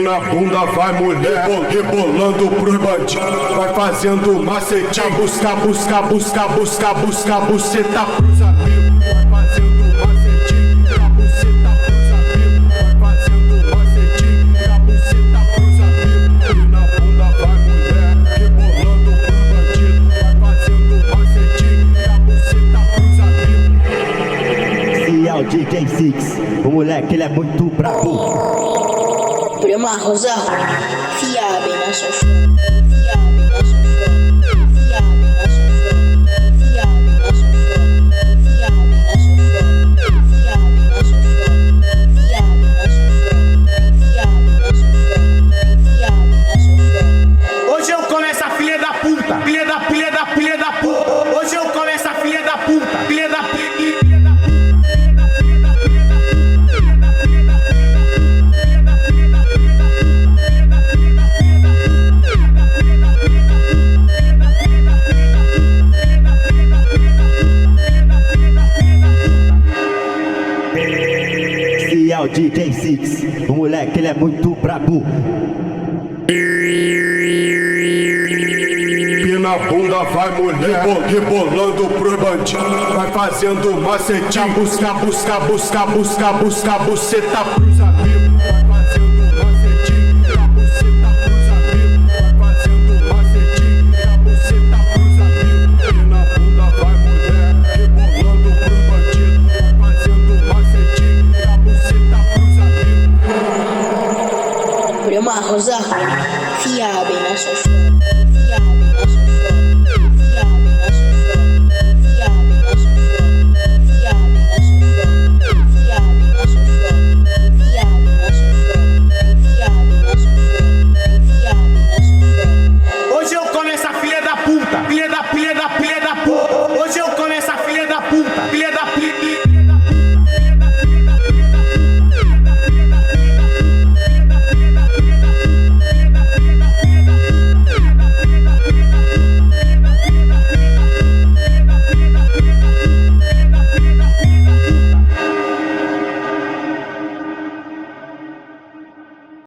Na bunda vai mulher, rebolando pros bandidos. Vai fazendo macete, busca, busca, busca, busca, busca, buceta pros amigos. Vai fazendo macete, buceta pros amigos. Vai fazendo macete, buceta pros amigos. E na bunda vai mulher, rebolando pros bandidos. Vai fazendo macete, buceta pros amigos. Esse é o DJ Six, o moleque ele é muito brabo. Prima Rosa, fia bem na sua chão, fia bem na sua chão, fia bem na sua chão, fia bem na sua chão, fia bem na sua chão, fia bem na sua chão, fia bem na sua chão, fia bem na sua chão. Hoje eu como essa filha da puta, filha da puta. Hoje eu como essa filha da puta, filha da puta. Esse é o DJ Six, o moleque ele é muito brabo. Na bunda vai mulher, rebolando pros bandidos. Vai fazendo macete, busca, busca, busca, busca, busca, buceta pros amigos. Vai fazendo macete, buceta pros amigos. Vai fazendo macete, buceta pros amigos. E na bunda vai mulher, rebolando pros bandidos. Vai fazendo macete, buceta pros amigos. Prima Rosa, fia bem na sua chão.